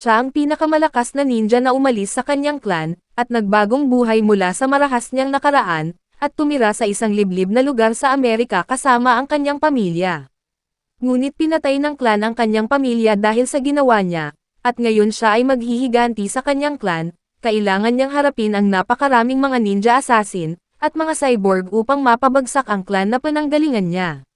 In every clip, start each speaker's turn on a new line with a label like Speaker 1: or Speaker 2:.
Speaker 1: Siya ang pinakamalakas na ninja na umalis sa kanyang clan, at nagbagong buhay mula sa marahas niyang nakaraan, at tumira sa isang liblib na lugar sa Amerika kasama ang kanyang pamilya. Ngunit pinatay ng clan ang kanyang pamilya dahil sa ginawa niya, at ngayon siya ay maghihiganti sa kanyang clan, kailangan niyang harapin ang napakaraming mga ninja assassin, at mga cyborg upang mapabagsak ang clan na pinanggalingan niya.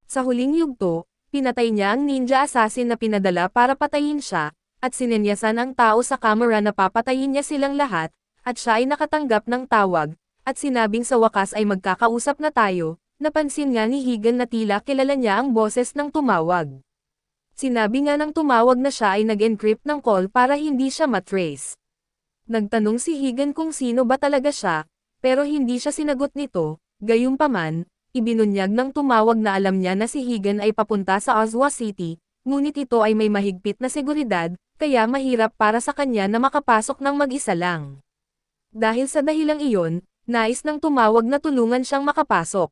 Speaker 1: Sa huling yugto, pinatay niya ang ninja assassin na pinadala para patayin siya, at sinenyasan ang tao sa kamera na papatayin niya silang lahat, at siya ay nakatanggap ng tawag, at sinabing sa wakas ay magkakausap na tayo. Napansin nga ni Higan na tila kilala niya ang boses ng tumawag. Sinabi nga ng tumawag na siya ay nag-encrypt ng call para hindi siya matrace. Nagtanong si Higan kung sino ba talaga siya, pero hindi siya sinagot nito. Gayunpaman, ibinunyag ng tumawag na alam niya na si Higan ay papunta sa Oswa City, ngunit ito ay may mahigpit na seguridad, kaya mahirap para sa kanya na makapasok ng mag-isa lang. Dahil sa dahilang iyon, nais ng tumawag na tulungan siyang makapasok.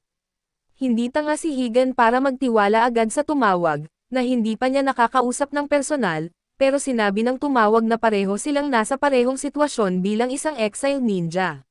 Speaker 1: Hindi tanga si Higan para magtiwala agad sa tumawag, na hindi pa niya nakakausap ng personal, pero sinabi ng tumawag na pareho silang nasa parehong sitwasyon bilang isang exile ninja.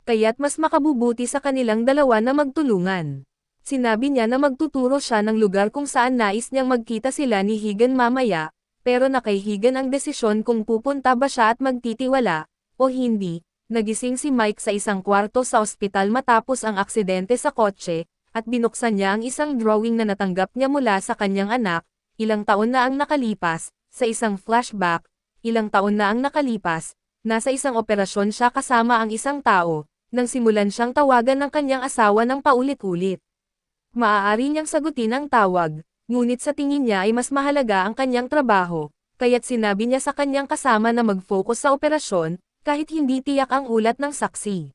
Speaker 1: Kaya't mas makabubuti sa kanilang dalawa na magtulungan. Sinabi niya na magtuturo siya ng lugar kung saan nais niyang magkita sila ni Higan mamaya, pero na kay Higan ang desisyon kung pupunta ba siya at magtitiwala, o hindi. Nagising si Mike sa isang kwarto sa ospital matapos ang aksidente sa kotse, at binuksan niya ang isang drawing na natanggap niya mula sa kanyang anak. Ilang taon na ang nakalipas, sa isang flashback, ilang taon na ang nakalipas, nasa isang operasyon siya kasama ang isang tao, nang simulan siyang tawagan ng kanyang asawa ng paulit-ulit. Maaari niyang sagutin ang tawag, ngunit sa tingin niya ay mas mahalaga ang kanyang trabaho, kaya't sinabi niya sa kanyang kasama na mag-focus sa operasyon, kahit hindi tiyak ang ulat ng saksi.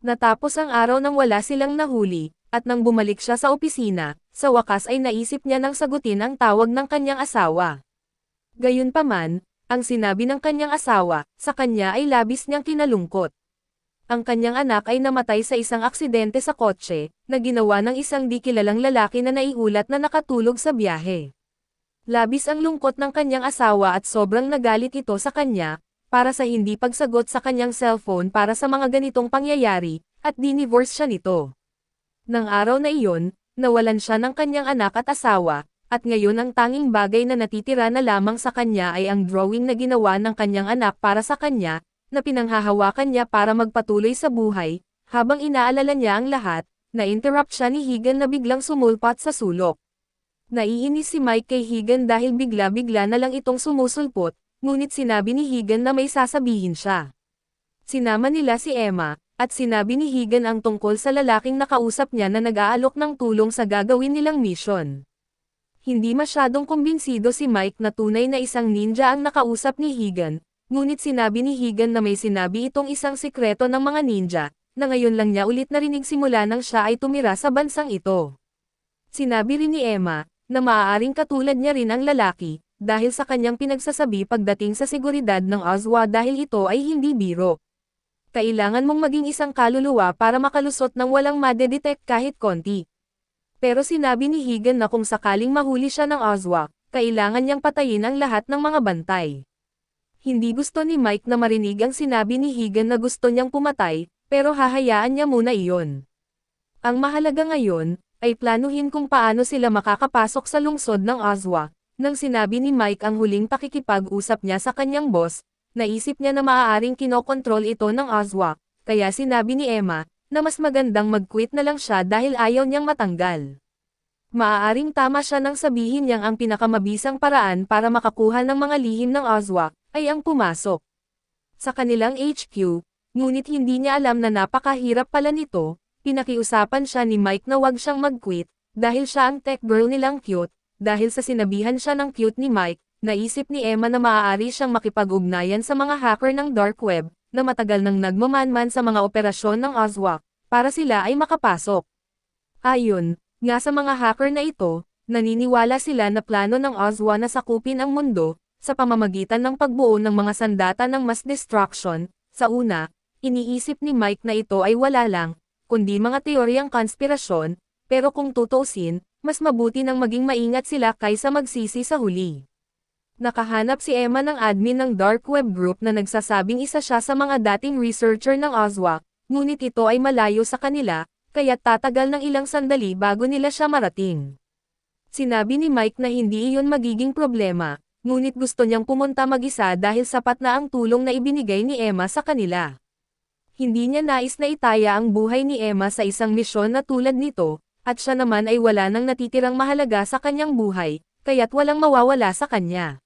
Speaker 1: Natapos ang araw nang wala silang nahuli, at nang bumalik siya sa opisina, sa wakas ay naisip niya nang sagutin ang tawag ng kanyang asawa. Gayunpaman, ang sinabi ng kanyang asawa, sa kanya ay labis niyang kinalungkot. Ang kanyang anak ay namatay sa isang aksidente sa kotse, na ginawa ng isang di kilalang lalaki na naiulat na nakatulog sa biyahe. Labis ang lungkot ng kanyang asawa at sobrang nagalit ito sa kanya, para sa hindi pagsagot sa kanyang cellphone para sa mga ganitong pangyayari, at dinivorce siya nito. Nang araw na iyon, nawalan siya ng kanyang anak at asawa, at ngayon ang tanging bagay na natitira na lamang sa kanya ay ang drawing na ginawa ng kanyang anak para sa kanya, na pinanghahawakan niya para magpatuloy sa buhay. Habang inaalala niya ang lahat, na-interrupt siya ni Higan na biglang sumulpat sa sulok. Naiinis si Mike kay Higan dahil bigla-bigla na lang itong sumusulpot, ngunit sinabi ni Higan na may sasabihin siya. Sinama nila si Emma, at sinabi ni Higan ang tungkol sa lalaking nakausap niya na nag-aalok ng tulong sa gagawin nilang mission. Hindi masyadong kumbinsido si Mike na tunay na isang ninja ang nakausap ni Higan, ngunit sinabi ni Higan na may sinabi itong isang sikreto ng mga ninja, na ngayon lang niya ulit narinig simula nang siya ay tumira sa bansang ito. Sinabi rin ni Emma, na maaaring katulad niya rin ang lalaki, dahil sa kanyang pinagsasabi pagdating sa seguridad ng Oswa dahil ito ay hindi biro. Kailangan mong maging isang kaluluwa para makalusot ng walang madedetect kahit konti. Pero sinabi ni Higan na kung sakaling mahuli siya ng Oswa, kailangan niyang patayin ang lahat ng mga bantay. Hindi gusto ni Mike na marinig ang sinabi ni Higan na gusto niyang pumatay, pero hahayaan niya muna iyon. Ang mahalaga ngayon, ay planuhin kung paano sila makakapasok sa lungsod ng Oswa. Nang sinabi ni Mike ang huling pakikipag-usap niya sa kanyang boss, naisip niya na maaaring kinokontrol ito ng Oswa, kaya sinabi ni Emma, na mas magandang mag-quit na lang siya dahil ayaw niyang matanggal. Maaaring tama siya nang sabihin niyang ang pinakamabisang paraan para makakuha ng mga lihim ng Oswa, ay ang pumasok sa kanilang HQ, ngunit hindi niya alam na napakahirap pala nito. Pinakiusapan siya ni Mike na wag siyang mag-quit, dahil siya ang tech girl nilang cute. Dahil sa sinabihan siya ng cute ni Mike, naisip ni Emma na maaari siyang makipag-ugnayan sa mga hacker ng dark web, na matagal nang nagmamanman sa mga operasyon ng Oswa, para sila ay makapasok. Ayon nga sa mga hacker na ito, naniniwala sila na plano ng Oswa na sakupin ang mundo, sa pamamagitan ng pagbuo ng mga sandata ng mass destruction. Sa una, iniisip ni Mike na ito ay wala lang, kundi mga teoryang konspirasyon, pero kung tutuusin, mas mabuti nang maging maingat sila kaysa magsisi sa huli. Nakahanap si Emma ng admin ng dark web group na nagsasabing isa siya sa mga dating researcher ng OSWAC, ngunit ito ay malayo sa kanila, kaya't tatagal ng ilang sandali bago nila siya marating. Sinabi ni Mike na hindi iyon magiging problema, ngunit gusto niyang pumunta mag-isa dahil sapat na ang tulong na ibinigay ni Emma sa kanila. Hindi niya nais na itaya ang buhay ni Emma sa isang misyon na tulad nito, at siya naman ay wala nang natitirang mahalaga sa kanyang buhay, kaya't walang mawawala sa kanya.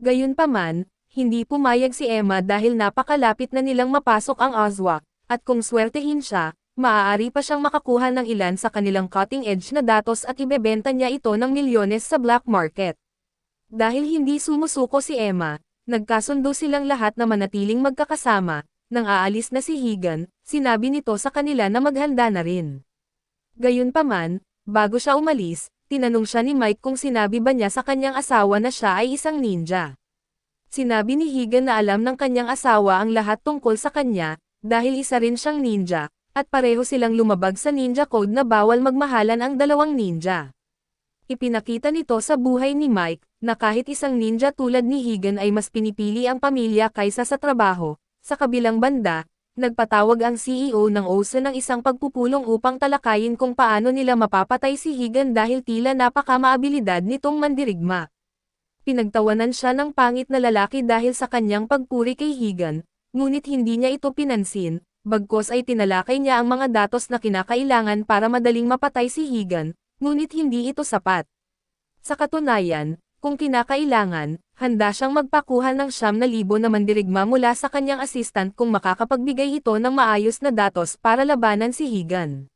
Speaker 1: Gayunpaman, hindi pumayag si Emma dahil napakalapit na nilang mapasok ang OSWAC, at kung swertehin siya, maaari pa siyang makakuha ng ilan sa kanilang cutting-edge na datos at ibebenta niya ito ng milyones sa black market. Dahil hindi sumusuko si Emma, nagkasundo silang lahat na manatiling magkakasama. Nang aalis na si Higan, sinabi nito sa kanila na maghanda na rin. Gayunpaman, bago siya umalis, tinanong siya ni Mike kung sinabi ba niya sa kanyang asawa na siya ay isang ninja. Sinabi ni Higan na alam ng kanyang asawa ang lahat tungkol sa kanya, dahil isa rin siyang ninja, at pareho silang lumabag sa ninja code na bawal magmahalan ang dalawang ninja. Ipinakita nito sa buhay ni Mike, na kahit isang ninja tulad ni Higan ay mas pinipili ang pamilya kaysa sa trabaho. Sa kabilang banda, nagpatawag ang CEO ng OSA ng isang pagpupulong upang talakayin kung paano nila mapapatay si Higan dahil tila napakamaabilidad nitong mandirigma. Pinagtawanan siya ng pangit na lalaki dahil sa kanyang pagpuri kay Higan, ngunit hindi niya ito pinansin, bagkus ay tinalakay niya ang mga datos na kinakailangan para madaling mapatay si Higan, ngunit hindi ito sapat. Sa katunayan, kung kinakailangan, handa siyang magpakuha ng 9,000 na mandirigma mula sa kanyang assistant kung makakapagbigay ito ng maayos na datos para labanan si Higan.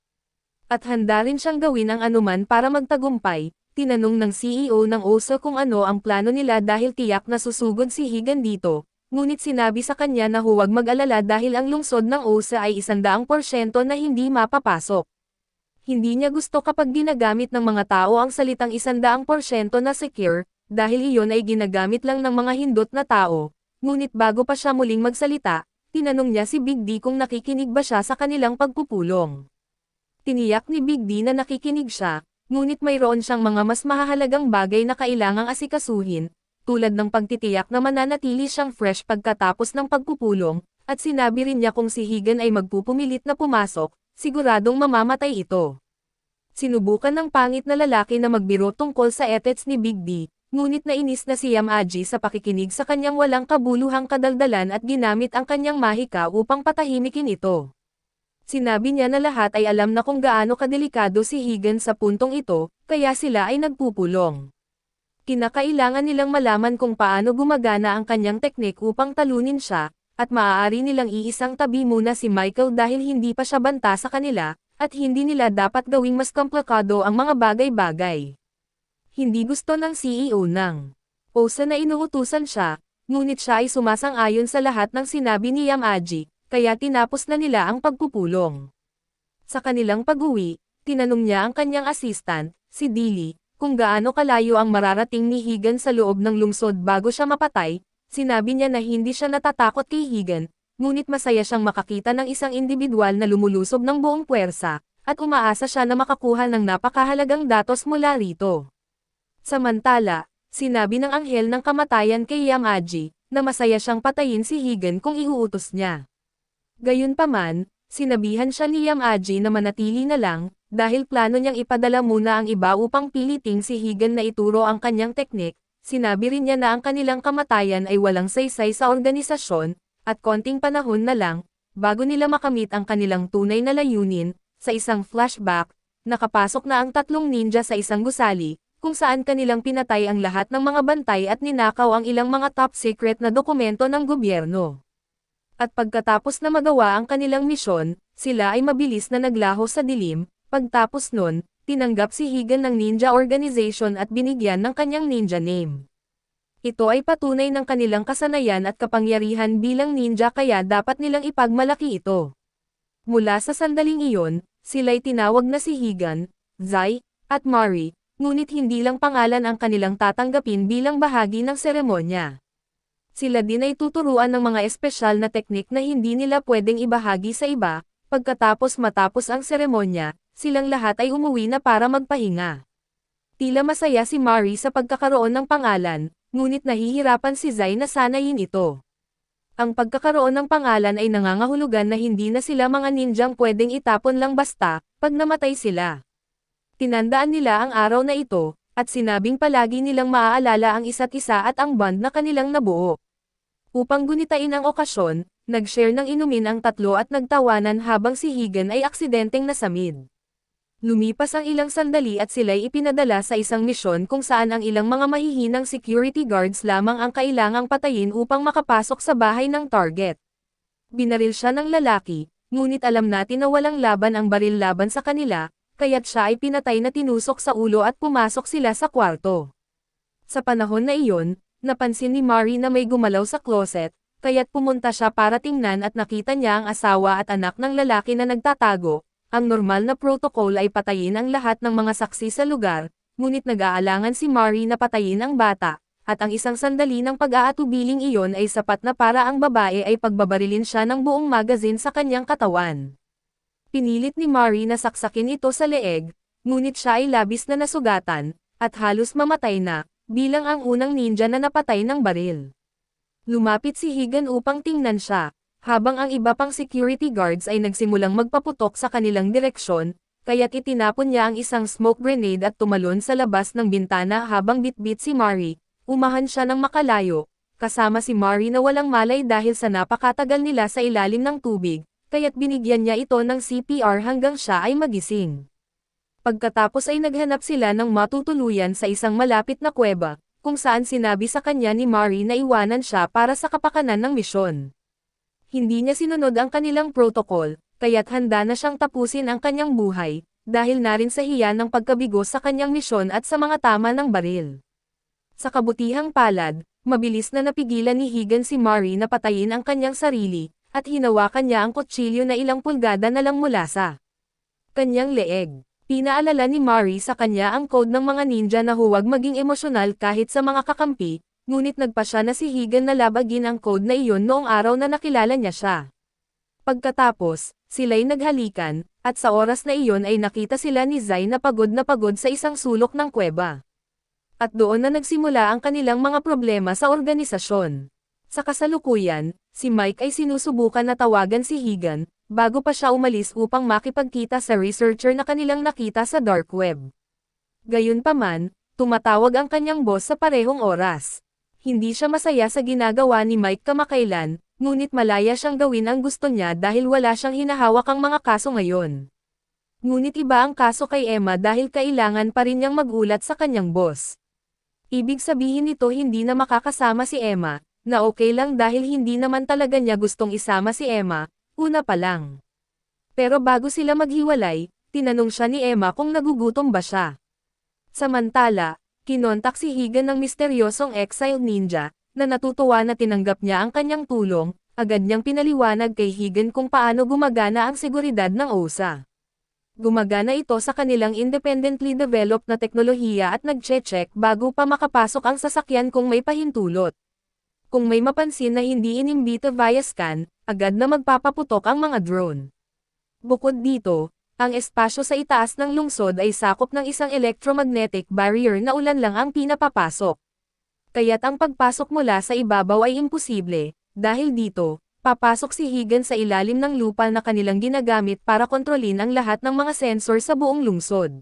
Speaker 1: At handa rin siyang gawin ang anuman para magtagumpay. Tinanong ng CEO ng OSA kung ano ang plano nila dahil tiyak na susugod si Higan dito, ngunit sinabi sa kanya na huwag mag-alala dahil ang lungsod ng OSA ay 100% na hindi mapapasok. Hindi niya gusto kapag ginagamit ng mga tao ang salitang 100% na secure, dahil iyon ay ginagamit lang ng mga hindot na tao, ngunit bago pa siya muling magsalita, tinanong niya si Big D kung nakikinig ba siya sa kanilang pagpupulong. Tiniyak ni Big D na nakikinig siya, ngunit mayroon siyang mga mas mahahalagang bagay na kailangang asikasuhin, tulad ng pagtitiyak na mananatili siyang fresh pagkatapos ng pagpupulong, at sinabi rin niya kung si Higan ay magpupumilit na pumasok, siguradong mamamatay ito. Sinubukan ng pangit na lalaki na magbiro tungkol sa ethics ni Big D, ngunit nainis na si Yamaji sa pakikinig sa kanyang walang kabuluhang kadaldalan at ginamit ang kanyang mahika upang patahimikin ito. Sinabi niya na lahat ay alam na kung gaano kadelikado si Higan sa puntong ito, kaya sila ay nagpupulong. Kinakailangan nilang malaman kung paano gumagana ang kanyang teknik upang talunin siya, at maaari nilang iisang tabi muna si Michael dahil hindi pa siya banta sa kanila, at hindi nila dapat gawing mas komplikado ang mga bagay-bagay. Hindi gusto ng CEO ng OSA na inuutusan siya, ngunit siya ay sumasang-ayon sa lahat ng sinabi ni Yamaji, kaya tinapos na nila ang pagpupulong. Sa kanilang pag-uwi, tinanong niya ang kanyang assistant, si Dilly, kung gaano kalayo ang mararating ni Higan sa loob ng lungsod bago siya mapatay. Sinabi niya na hindi siya natatakot kay Higan, ngunit masaya siyang makakita ng isang individual na lumulusob ng buong puwersa, at umaasa siya na makakuha ng napakahalagang datos mula rito. Samantala, sinabi ng anghel ng kamatayan kay Yamaji, na masaya siyang patayin si Higan kung iuutos niya. Gayunpaman, sinabihan siya ni Yamaji na manatili na lang, dahil plano niyang ipadala muna ang iba upang piliting si Higan na ituro ang kanyang teknik. Sinabi rin niya na ang kanilang kamatayan ay walang saysay sa organisasyon, at konting panahon na lang, bago nila makamit ang kanilang tunay na layunin. Sa isang flashback, nakapasok na ang 3 ninja sa isang gusali, kung saan kanilang pinatay ang lahat ng mga bantay at ninakaw ang ilang mga top secret na dokumento ng gobyerno. At pagkatapos na magawa ang kanilang misyon, sila ay mabilis na naglaho sa dilim. Pagtapos nun, tinanggap si Higan ng ninja organization at binigyan ng kanyang ninja name. Ito ay patunay ng kanilang kasanayan at kapangyarihan bilang ninja kaya dapat nilang ipagmalaki ito. Mula sa sandaling iyon, sila'y tinawag na si Higan, Zai, at Mari, ngunit hindi lang pangalan ang kanilang tatanggapin bilang bahagi ng seremonya. Sila din ay tuturuan ng mga espesyal na teknik na hindi nila pwedeng ibahagi sa iba. Matapos ang seremonya, silang lahat ay umuwi na para magpahinga. Tila masaya si Mari sa pagkakaroon ng pangalan, ngunit nahihirapan si Zai na sanayin ito. Ang pagkakaroon ng pangalan ay nangangahulugan na hindi na sila mga ninjang pwedeng itapon lang basta, pag namatay sila. Tinandaan nila ang araw na ito, at sinabing palagi nilang maaalala ang isa't isa at ang bond na kanilang nabuo. Upang gunitain ang okasyon, nag-share ng inumin ang tatlo at nagtawanan habang si Higan ay aksidenteng nasamid. Lumipas ang ilang sandali at sila'y ipinadala sa isang misyon kung saan ang ilang mga mahihinang security guards lamang ang kailangang patayin upang makapasok sa bahay ng target. Binaril siya ng lalaki, ngunit alam natin na walang laban ang baril laban sa kanila, kaya't siya ay pinatay na tinusok sa ulo at pumasok sila sa kwarto. Sa panahon na iyon, napansin ni Mari na may gumalaw sa closet, kaya't pumunta siya para tingnan at nakita niya ang asawa at anak ng lalaki na nagtatago. Ang normal na protocol ay patayin ang lahat ng mga saksi sa lugar, ngunit nag-aalangan si Mari na patayin ang bata, at ang isang sandali ng pag-aatubiling iyon ay sapat na para ang babae ay pagbabarilin siya ng buong magazine sa kanyang katawan. Pinilit ni Mari na saksakin ito sa leeg, ngunit siya ay labis na nasugatan, at halos mamatay na, bilang ang unang ninja na napatay ng baril. Lumapit si Higan upang tingnan siya, habang ang iba pang security guards ay nagsimulang magpaputok sa kanilang direksyon, kaya't itinapon niya ang isang smoke grenade at tumalon sa labas ng bintana habang bitbit si Mari. Umahan siya ng makalayo, kasama si Mari na walang malay dahil sa napakatagal nila sa ilalim ng tubig, kaya't binigyan niya ito ng CPR hanggang siya ay magising. Pagkatapos ay naghanap sila ng matutuluyan sa isang malapit na kuweba, kung saan sinabi sa kanya ni Mari na iwanan siya para sa kapakanan ng misyon. Hindi niya sinunod ang kanilang protocol, kaya't handa na siyang tapusin ang kanyang buhay, dahil na rin sa hiya ng pagkabigo sa kanyang misyon at sa mga tama ng baril. Sa kabutihang palad, mabilis na napigilan ni Higan si Mari na patayin ang kanyang sarili, at hinawakan niya ang kutsilyo na ilang pulgada na lang mula sa kanyang leeg. Pinaalala ni Mari sa kanya ang code ng mga ninja na huwag maging emosyonal kahit sa mga kakampi, ngunit nagpa siya na si Higan na labagin ang code na iyon noong araw na nakilala niya siya. Pagkatapos, sila'y naghalikan, at sa oras na iyon ay nakita sila ni Zai na pagod sa isang sulok ng kuweba. At doon na nagsimula ang kanilang mga problema sa organisasyon. Sa kasalukuyan, si Mike ay sinusubukan na tawagan si Higan, bago pa siya umalis upang makipagkita sa researcher na kanilang nakita sa dark web. Gayunpaman, tumatawag ang kanyang boss sa parehong oras. Hindi siya masaya sa ginagawa ni Mike kamakailan, ngunit malaya siyang gawin ang gusto niya dahil wala siyang hinahawakang mga kaso ngayon. Ngunit iba ang kaso kay Emma dahil kailangan pa rin niyang magulat sa kanyang boss. Ibig sabihin nito hindi na makakasama si Emma, na okay lang dahil hindi naman talaga niya gustong isama si Emma, una pa lang. Pero bago sila maghiwalay, tinanong siya ni Emma kung nagugutom ba siya. Samantala, kinontak si Higan ng misteryosong exiled ninja, na natutuwa na tinanggap niya ang kanyang tulong, agad niyang pinaliwanag kay Higan kung paano gumagana ang seguridad ng OSA. Gumagana ito sa kanilang independently developed na teknolohiya at nagche-check bago pa makapasok ang sasakyan kung may pahintulot. Kung may mapansin na hindi inimbita via scan, agad na magpapaputok ang mga drone. Bukod dito, ang espasyo sa itaas ng lungsod ay sakop ng isang electromagnetic barrier na ulan lang ang pinapapasok. Kaya't ang pagpasok mula sa ibabaw ay imposible, dahil dito, papasok si Higan sa ilalim ng lupa na kanilang ginagamit para kontrolin ang lahat ng mga sensor sa buong lungsod.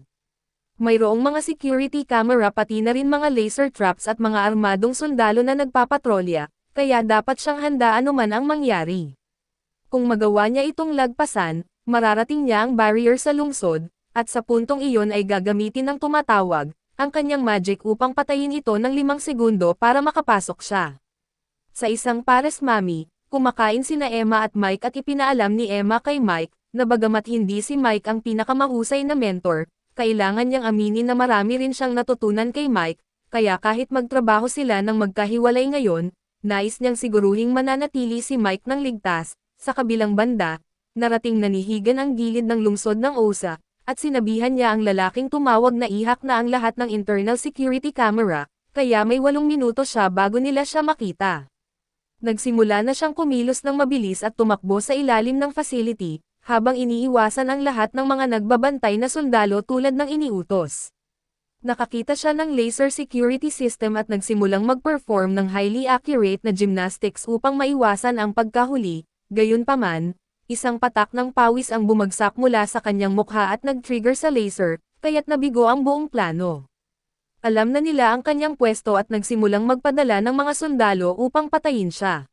Speaker 1: Mayroong mga security camera pati na rin mga laser traps at mga armadong sundalo na nagpapatrolya, kaya dapat siyang handa anuman ang mangyari. Kung magawa niya itong lagpasan, mararating niya ang barrier sa lungsod, at sa puntong iyon ay gagamitin ng tumatawag, ang kanyang magic upang patayin ito ng 5 segundo para makapasok siya. Sa isang pares mami, kumakain sina Emma at Mike at ipinaalam ni Emma kay Mike, na bagamat hindi si Mike ang pinakamahusay na mentor, kailangan niyang aminin na marami rin siyang natutunan kay Mike, kaya kahit magtrabaho sila ng magkahiwalay ngayon, nais niyang siguruhing mananatili si Mike ng ligtas. Sa kabilang banda, narating na ni Higan ang gilid ng lungsod ng OSA, at sinabihan niya ang lalaking tumawag na ihak na ang lahat ng internal security camera, kaya may 8 minuto siya bago nila siya makita. Nagsimula na siyang kumilos ng mabilis at tumakbo sa ilalim ng facility, habang iniiwasan ang lahat ng mga nagbabantay na sundalo tulad ng iniutos. Nakakita siya ng laser security system at nagsimulang mag-perform ng highly accurate na gymnastics upang maiwasan ang pagkahuli. Gayunpaman, isang patak ng pawis ang bumagsak mula sa kanyang mukha at nag-trigger sa laser, kaya't nabigo ang buong plano. Alam na nila ang kanyang pwesto at nagsimulang magpadala ng mga sundalo upang patayin siya.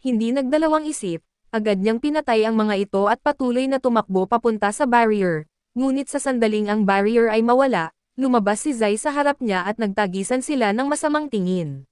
Speaker 1: Hindi nagdalawang isip, agad niyang pinatay ang mga ito at patuloy na tumakbo papunta sa barrier. Ngunit sa sandaling ang barrier ay mawala, lumabas si Zai sa harap niya at nagtagisan sila ng masamang tingin.